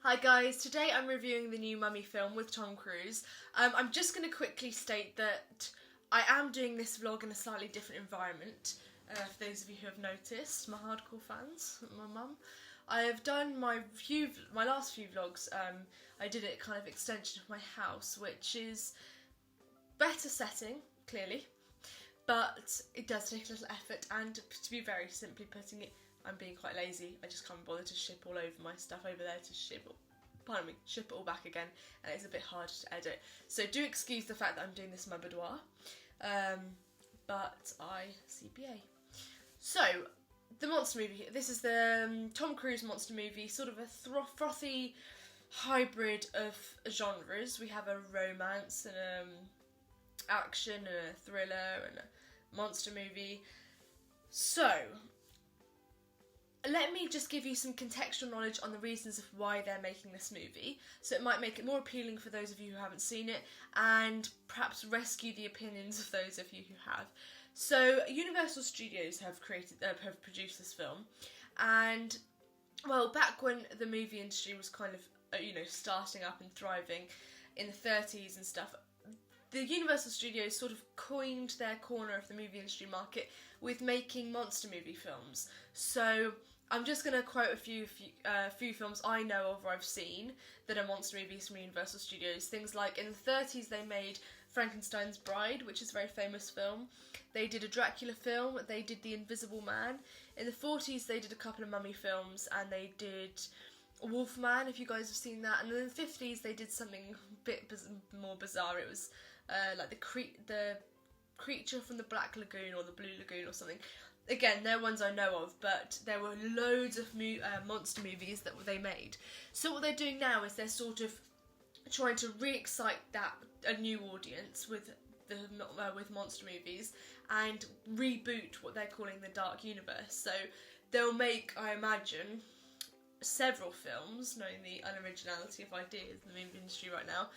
Hi guys, today I'm reviewing the new Mummy film with Tom Cruise. I'm just going to quickly state that I am doing this vlog in a slightly different environment, for those of you who have noticed, my hardcore fans, my mum. I have done my last few vlogs, I did it kind of extension of my house, which is better setting, clearly, but it does take a little effort, and to be very simply putting it, I'm being quite lazy. I just can't bother to ship all over my stuff over there to ship it all back again, and it's a bit hard to edit. So do excuse the fact that I'm doing this in my boudoir, but I CBA. So, the monster movie. This is the Tom Cruise monster movie, sort of a frothy hybrid of genres. We have a romance and action and a thriller and a monster movie. So, let me just give you some contextual knowledge on the reasons of why they're making this movie, so it might make it more appealing for those of you who haven't seen it, and perhaps rescue the opinions of those of you who have. So, Universal Studios have produced this film, and, well, back when the movie industry was kind of, starting up and thriving in the 30s and stuff, the Universal Studios sort of coined their corner of the movie industry market with making monster movie films. So I'm just going to quote a few films I know of or I've seen that are monster movies from Universal Studios. Things like in the 30s they made Frankenstein's Bride, which is a very famous film. They did a Dracula film, they did The Invisible Man. In the 40s they did a couple of mummy films, and they did Wolfman, if you guys have seen that. And then in the 50s they did something a bit more bizarre. It was like the creature from the Black Lagoon or the Blue Lagoon or something. Again, they're ones I know of, but there were loads of monster movies that they made. So what they're doing now is they're sort of trying to re-excite a new audience with monster movies and reboot what they're calling the Dark Universe. So they'll make, I imagine, several films, knowing the unoriginality of ideas in the movie industry right now,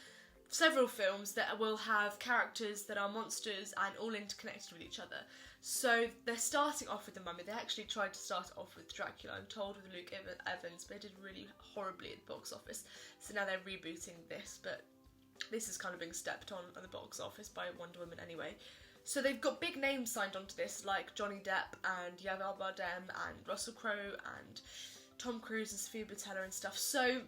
several films that will have characters that are monsters and all interconnected with each other. So they're starting off with the Mummy. They actually tried to start it off with Dracula, I'm told, with Luke Evans, but it did really horribly at the box office. So now they're rebooting this, but this is kind of being stepped on at the box office by Wonder Woman anyway. So they've got big names signed onto this, like Johnny Depp and Javier Bardem and Russell Crowe and Tom Cruise and Sophia Boutella and stuff. So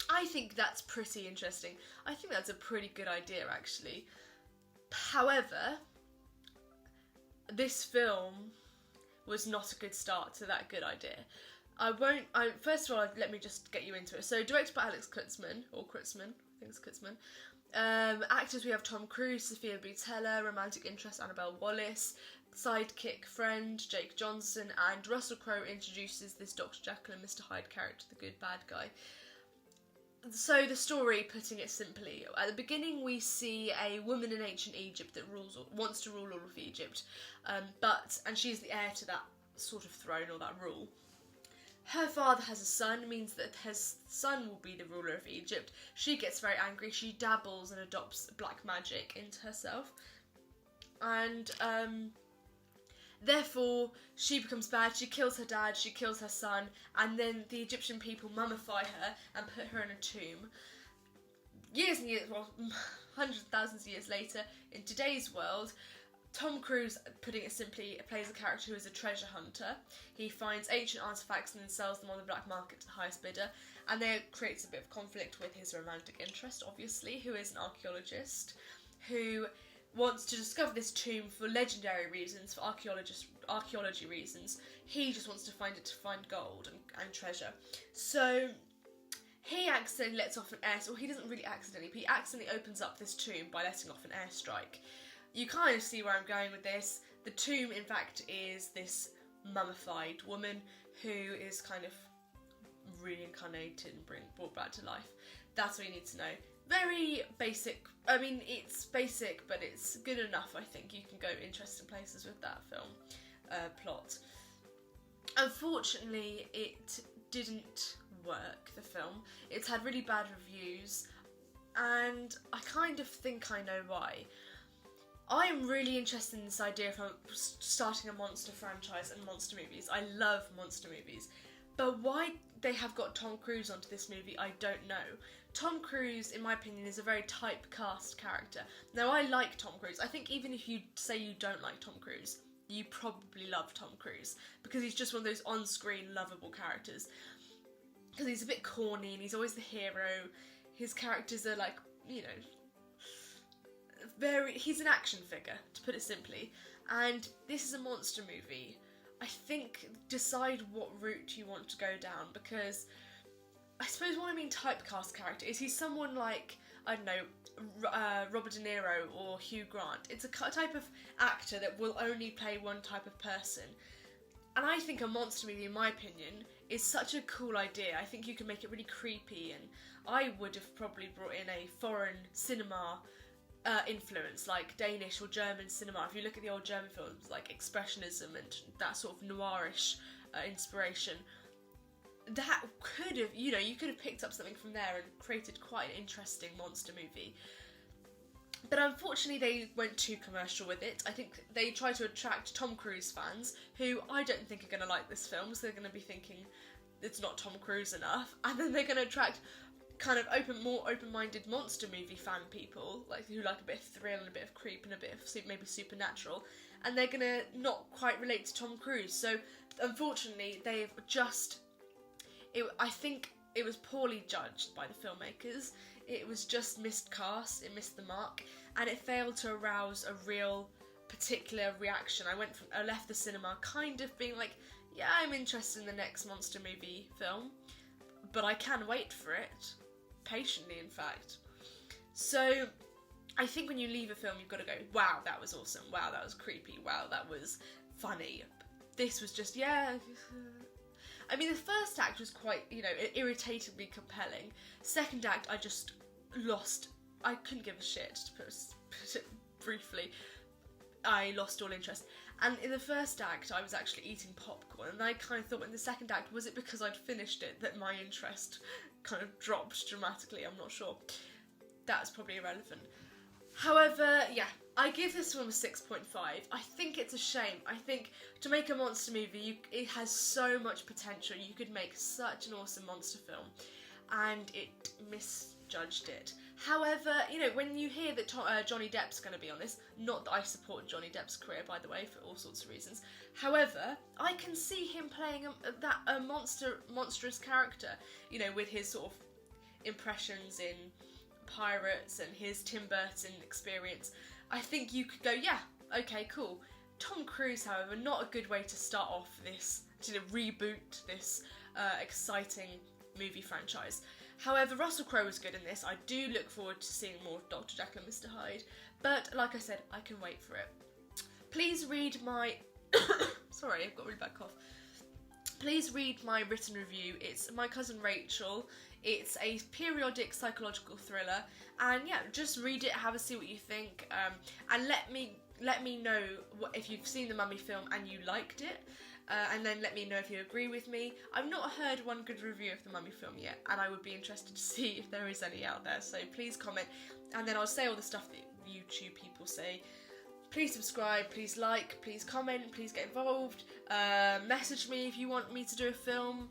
I think that's pretty interesting. I think that's a pretty good idea, actually. However, this film was not a good start to that good idea. First of all, let me just get you into it. So, directed by Alex Kurtzman, I think it's Kurtzman. Actors, we have Tom Cruise, Sophia Boutella, romantic interest Annabelle Wallis, sidekick friend Jake Johnson, and Russell Crowe introduces this Dr. Jekyll and Mr. Hyde character, the good bad guy. So the story, putting it simply, at the beginning we see a woman in ancient Egypt that wants to rule all of Egypt, and she's the heir to that sort of throne or that rule. Her father has a son, means that his son will be the ruler of Egypt. She gets very angry, she dabbles and adopts black magic into herself, and therefore she becomes bad. She kills her dad, she kills her son, and then the Egyptian people mummify her and put her in a tomb. Years and years, well, hundreds of thousands of years later, in today's world, Tom Cruise, putting it simply, plays a character who is a treasure hunter. He finds ancient artefacts and then sells them on the black market to the highest bidder, and there creates a bit of conflict with his romantic interest, obviously, who is an archaeologist, who wants to discover this tomb for legendary reasons, for archaeology reasons. He just wants to find gold and treasure. So he accidentally lets off an he doesn't really accidentally, but he accidentally opens up this tomb by letting off an airstrike. You kind of see where I'm going with this. The tomb, in fact, is this mummified woman who is kind of reincarnated and brought back to life. That's all you need to know. Very basic. I mean, it's basic, but it's good enough, I think. You can go interesting places with that film plot. Unfortunately, it didn't work, the film. It's had really bad reviews, and I kind of think I know why. I'm really interested in this idea of starting a monster franchise and monster movies. I love monster movies. But why they have got Tom Cruise onto this movie, I don't know. Tom Cruise, in my opinion, is a very typecast character. Now, I like Tom Cruise. I think even if you say you don't like Tom Cruise, you probably love Tom Cruise, because he's just one of those on-screen lovable characters. Because he's a bit corny and he's always the hero. His characters are like, you know, he's an action figure, to put it simply. And this is a monster movie. I think decide what route you want to go down, because I suppose what I mean typecast character is he's someone like, I don't know, Robert De Niro or Hugh Grant. It's a type of actor that will only play one type of person. And I think a monster movie, in my opinion, is such a cool idea. I think you can make it really creepy, and I would have probably brought in a foreign cinema influence, like Danish or German cinema. If you look at the old German films, like Expressionism and that sort of noirish inspiration, that could have, you know, you could have picked up something from there and created quite an interesting monster movie. But unfortunately they went too commercial with it. I think they tried to attract Tom Cruise fans, who I don't think are going to like this film, so they're going to be thinking it's not Tom Cruise enough, and then they're going to attract kind of more open-minded monster movie fan people, like who like a bit of thrill and a bit of creep and a bit of maybe supernatural, and they're going to not quite relate to Tom Cruise. So unfortunately they've just... I think it was poorly judged by the filmmakers. It was just miscast, it missed the mark, and it failed to arouse a real particular reaction. I left the cinema kind of being like, yeah, I'm interested in the next monster movie film, but I can wait for it, patiently in fact. So I think when you leave a film you've got to go, wow, that was awesome, wow, that was creepy, wow, that was funny. This was just, yeah... I mean, the first act was quite, you know, irritatingly compelling. Second act, I just lost... I couldn't give a shit, to put it briefly. I lost all interest. And in the first act, I was actually eating popcorn, and I kind of thought in the second act, was it because I'd finished it that my interest kind of dropped dramatically? I'm not sure. That's probably irrelevant. However, yeah, I give this film a 6.5. I think it's a shame. I think to make a monster movie, it has so much potential. You could make such an awesome monster film, and it misjudged it. However, you know, when you hear that Johnny Depp's going to be on this, not that I support Johnny Depp's career, by the way, for all sorts of reasons. However, I can see him playing a monstrous character, you know, with his sort of impressions in Pirates and his Tim Burton experience. I think you could go, yeah, okay, cool. Tom Cruise, however, not a good way to start off this, to reboot this exciting movie franchise. However, Russell Crowe was good in this. I do look forward to seeing more of Dr. Jekyll and Mr. Hyde, but like I said, I can wait for it. Please read my... Sorry, I've got a really bad cough. Please read my written review. It's My Cousin Rachel. It's a periodic psychological thriller, and yeah, just read it, have a see what you think, and let me know if you've seen the Mummy film and you liked it, and then let me know if you agree with me. I've not heard one good review of the Mummy film yet, and I would be interested to see if there is any out there, so please comment, and then I'll say all the stuff that YouTube people say. Please subscribe, please like, please comment, please get involved, message me if you want me to do a film,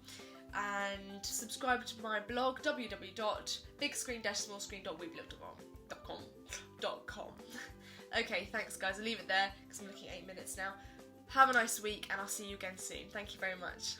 and subscribe to my blog, www.bigscreen-smallscreen.weeblock.com. Okay, thanks guys, I'll leave it there because I'm looking at 8 minutes now. Have a nice week, and I'll see you again soon. Thank you very much.